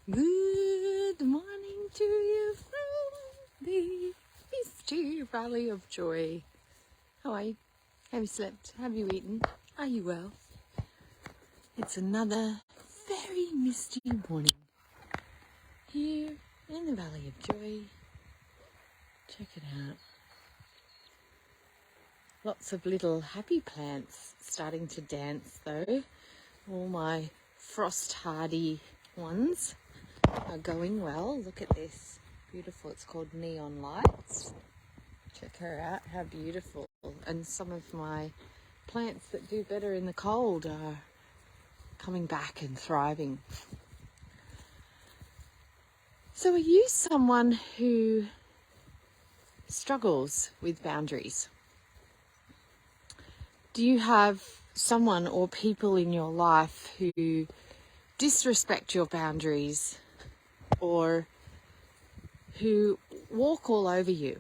Good morning to you from the misty valley of joy. How are you? Have you slept? Have you eaten? Are you well? It's another very misty morning here in the valley of joy. Check it out. Lots of little happy plants starting to dance though. All my frost hardy ones are going well. Look at this. Beautiful. It's called Neon Lights. Check her out. How beautiful. And some of my plants that do better in the cold are coming back and thriving. So are you someone who struggles with boundaries? Do you have someone or people in your life who disrespect your boundaries or who walk all over you,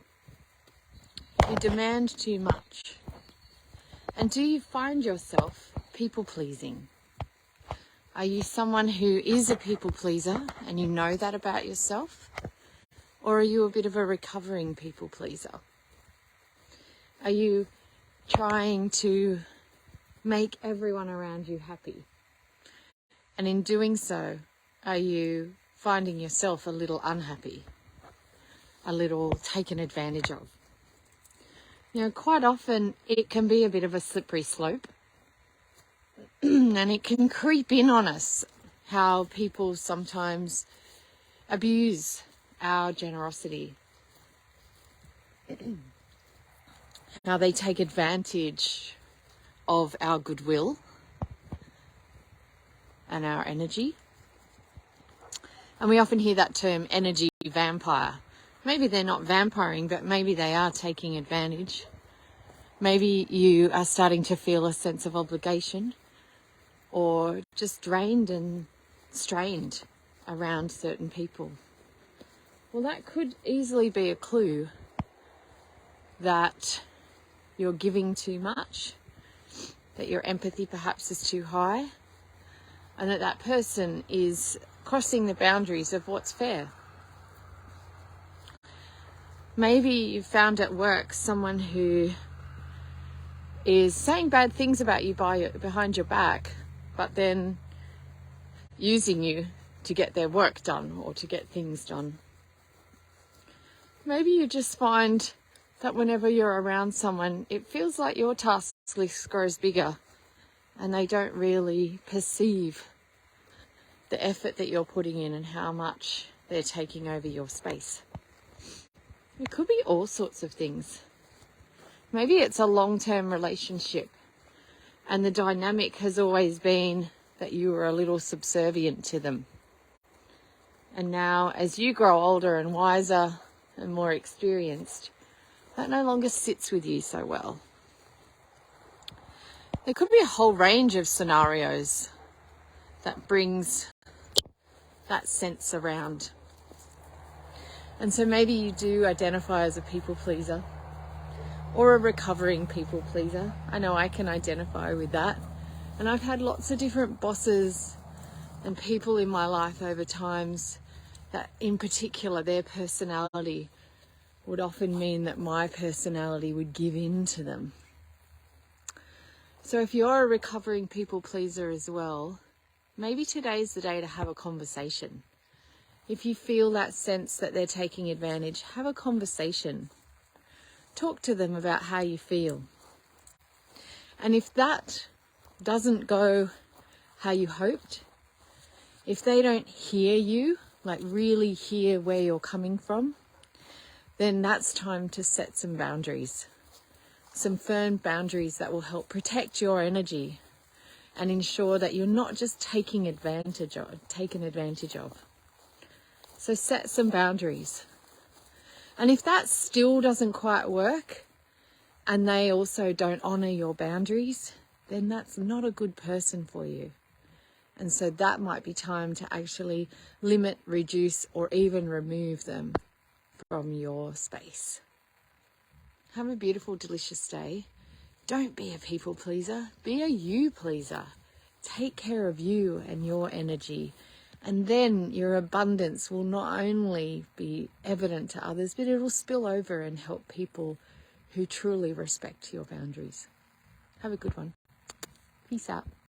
who demand too much? And do you find yourself people pleasing? Are you someone who is a people pleaser and you know that about yourself? Or are you a bit of a recovering people pleaser? Are you trying to make everyone around you happy? And in doing so, are you finding yourself a little unhappy, a little taken advantage of? You know, quite often it can be a bit of a slippery slope and it can creep in on us how people sometimes abuse our generosity. How they take advantage of our goodwill and our energy. And we often hear that term, energy vampire. Maybe they're not vampiring, but maybe they are taking advantage. Maybe you are starting to feel a sense of obligation or just drained and strained around certain people. Well, that could easily be a clue that you're giving too much, that your empathy perhaps is too high, and that person is crossing the boundaries of what's fair. Maybe you found at work someone who is saying bad things about you behind your back, but then using you to get their work done or to get things done. Maybe you just find that whenever you're around someone, it feels like your task list grows bigger and they don't really perceive the effort that you're putting in and how much they're taking over your space. It could be all sorts of things. Maybe it's a long-term relationship and the dynamic has always been that you were a little subservient to them. And now as you grow older and wiser and more experienced, that no longer sits with you so well. There could be a whole range of scenarios that brings that sense around. And so maybe you do identify as a people pleaser or a recovering people pleaser. I know I can identify with that. And I've had lots of different bosses and people in my life over times that in particular their personality would often mean that my personality would give in to them. So if you're a recovering people pleaser as well, maybe today's the day to have a conversation. If you feel that sense that they're taking advantage, have a conversation. Talk to them about how you feel. And if that doesn't go how you hoped, if they don't hear you, like really hear where you're coming from, then that's time to set some boundaries. Some firm boundaries that will help protect your energy and ensure that you're not just taken advantage of. So set some boundaries. And if that still doesn't quite work and they also don't honor your boundaries, then that's not a good person for you. And so that might be time to actually limit, reduce, or even remove them from your space. Have a beautiful, delicious day. Don't be a people pleaser. Be a you pleaser. Take care of you and your energy And then your abundance will not only be evident to others, but it will spill over and help people who truly respect your boundaries. Have a good one. Peace out.